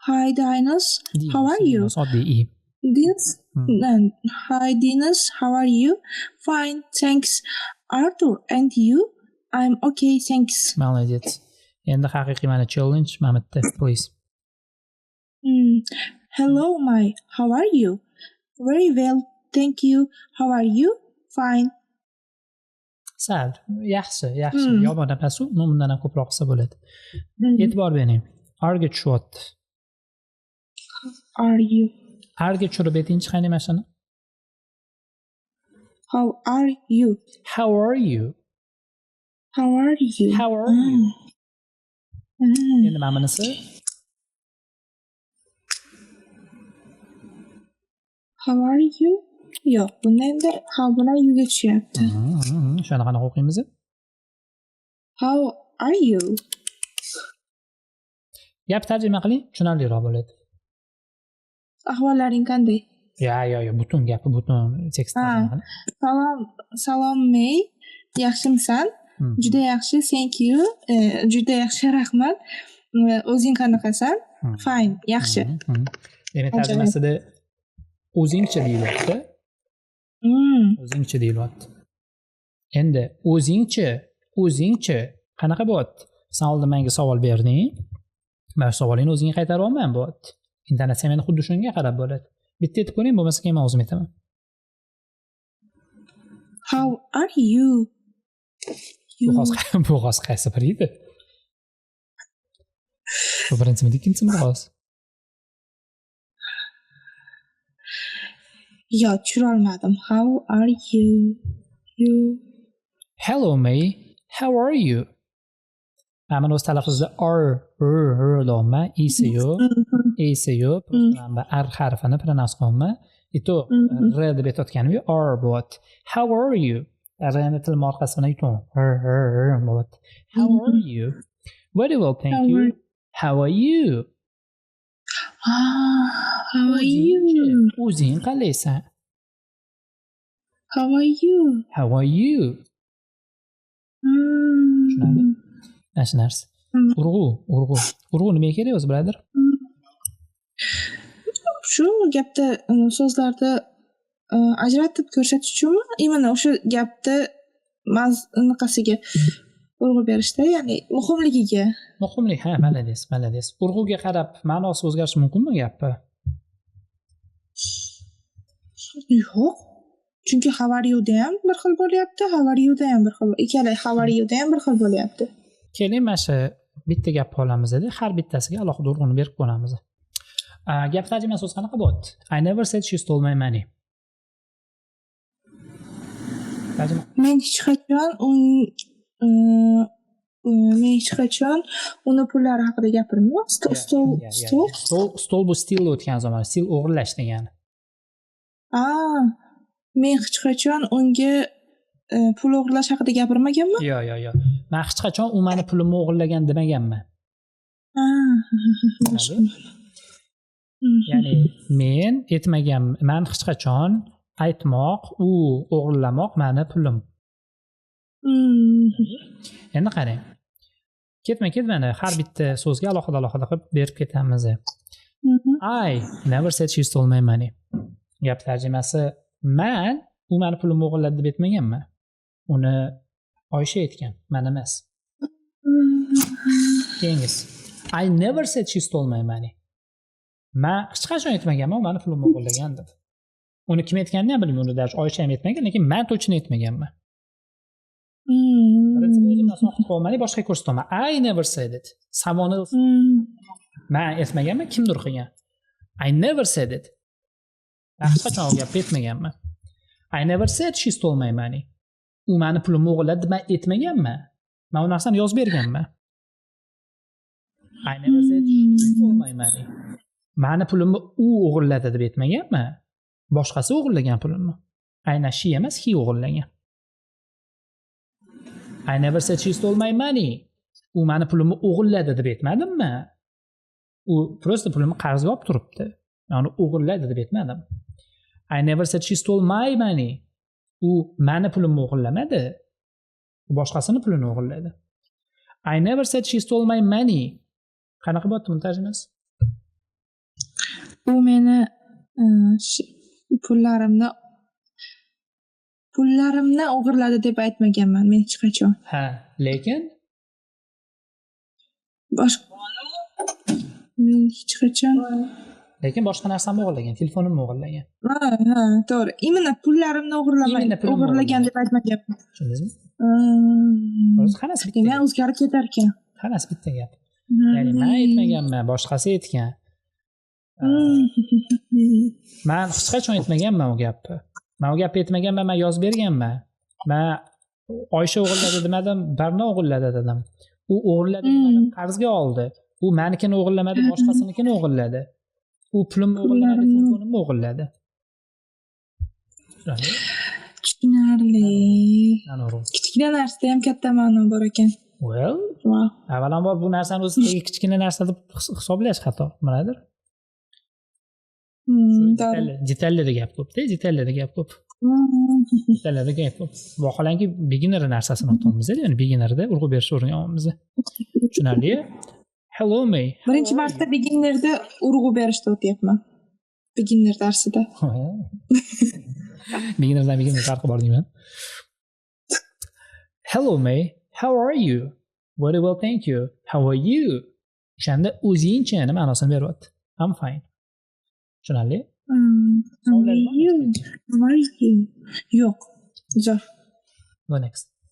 Hi Dinas, how are you? Oddiy i. Dinas, hi Dinas, how are you? Fine, thanks. Arthur, and you? I'm okay, thanks. Молодец. Endi haqiqiy mana challenge mana bitta, please. Hello, Mai. How are you? Very well, thank you. How are you? Fine. Sal, yaxshi. Yomon emas u, bundan ham ko'proq qilsa bo'ladi. E'tibor bering. Arga tushyapti. Are you? Arga tushirib aytingchi qani mashina. How are you? How are you? How are you? How are you? Endi mana bunisi. How are you? Yo'q, bunda endi how bilan yuga tushyapti. Shuni qanaqa o'qiymiz? How are you? Gap tarjima qiling, tushunarliroq bo'ladi. Ahvollaring qanday? Yo, butun gapi, butun tekst tarjima qiling. Salom May, yaxshimisan? Juda yaxshi, thank you. Juda yaxshi, rahmat. O'zing qanaqasan? Fine, yaxshi. Demak, tarjimasida o'zingcha deyilyapti. O'zingcha deyilyapti. Endi o'zingcha qanaqa bo'lyapti? Sen oldin menga savol berding. Men savolingni o'zingga qaytarib olmayman bo'lyapti. Intonatsiya meni xuddi shunga qarab bo'ladi. Bitta aytib ko'ring, bo'lmasa keyin men o'zim aytaman. How are you? Bu g'oz qaysi biri edi? Bu birinchimi, ikkinchisimi g'oz? Yo, tushira olmadim. How are you? Hello May, how are you? Mana o'z talaffuzda deyapman, isi yo'q, mana r harfini pronounce qilmayman. Ito r deb aytayotganim yo'q, r bo'lyapti. How are you? R'ni tilma orqasi bilan aytdim. Bo'lyapti. How are you? Very well, thank you. How are you? How are you? O'zing qalaysan? How are you? How are you? Tushunarli? Mana narsa. Urg'u nimaga kerak o'zi, birodar? Shu gapda so'zlarda ajratib ko'rsatish uchunmi? Mana o'sha gapda mazmunasiga urg'u berishda, ya'ni muhimligiga. Muhimlik, ha, malades. Urg'uga qarab ma'nosi o'zgarishi mumkinmi gapni? Yo'q. Chunki how are you da ham bir xil bo'lyapti, how are you da ham bir xil. Ikkala how are you da ham bir xil bo'lyapti. Keling, mana shu bitta gap olamiz edi, har bittasiga alohida urg'uni berib qo'yamiz. Gap tarjimasi o'zi qanaqa bo'lyapti? I never said she stole my money. Men hech qachon uni pullari haqida gapirmayman. Stol bu steal o'tgan zaman, steal o'g'irlash degani. Men hech qachon unga pul o'g'irlash haqida gapirmaganman. Yo'q. Men hech qachon u meni pulimni o'g'irlagan demaganman. Ya'ni men aytmaganman, men hech qachon aytmoq, u o'g'irlamoq meni pulim. Endi qarang. Ketma-ket har bitta so'zga alohida qilib berib ketamiz. I never said she stole my money. Gap tarjimasi men u meni pulimni o'g'irladi deb aytmaganman. Uni Oysha aytgan, men emas. Keyingisi. I never said she stole my money. Men hech qachon aytmaganman, u meni pulimni o'g'irlagan deb. Uni kim aytganini ham bilmayman, uni даже Oysha ham aytmagan, lekin men точно aytmaganman. Boshqa ko'rsataman. I never said it. Someone else. Men aytmaganman, kimdir qilgan. I never said it. Hech qachon u gapni aytmaganman. I never said she stole my money. U meni pulimni o'g'irladi deb aytmaganman. Men u narsani yozib berganman. I never said she stole my money. Meni pulimni u o'g'irladi deb aytmaganman. Boshqasi o'g'irlagan pulimni. Aynan she emas, he o'g'irlagan. I never said she stole my money. U meni pulimni o'g'irladi deb aytmadimmi? U просто pulimni qarzga olib turibdi. Ya'ni o'g'irladi deb aytmadim. I never said she stole my money. U meni pulimni o'g'irlamadi. U boshqasini pulini o'g'irladi. I never said she stole my money. Qanaqa bo'lyapti buni tarjimasi? u meni pullarimni o'g'irladi deb aytmaganman men hech qachon. Ha, lekin Men hech qachon boshqa narsamni o'g'irlagan, telefonimni o'g'irlagan. ha, to'g'ri. Imенно pullarimni o'g'irlagan deb aytmaganman. Tushundingizmi? Qanasi bitta? Demak, o'zgarib ketar ekan. Qanasi bitta gap? Ya'ni men aytmaganman, boshqasi aytgan. Men hech qachon aytmaganman u gapni. Men u gapni aytmaganman, men yozib berganman. Men Oysha o'g'irladi demadim, Barno o'g'irladi dedim. U o'g'irladi dedim, qarzga oldi. U menikini o'g'irlamadi, boshqasinikini o'g'irladi. U pulimni o'g'irlamadi, telefonimni o'g'irladi. Tushunarli. Kichkina narsada ham katta ma'no bor ekan. Well, avvalambor bu narsani o'zidagi kichkina narsa deb hisoblash xato, nimadir? Detallarda gap ko'p-da, detallarda gap ko'p. Detallarda gap ko'p. Vaholanki beginner narsasini o'tamiz, ya'ni beginnerda urg'u berishni o'rganyapmiz. Tushunarli? Hello me. Birinchi marta beginnerda urg'u berishni o'tyapman. Beginner darsida. Beginnerdan beginner farqi bor deyman. Hello May, how are you? Very well, thank you. How are you? O'shanda o'zingcha ma'nosini beryapti. I'm fine. Tushunarli? How are you? Yo'q. Zo'r. Go next.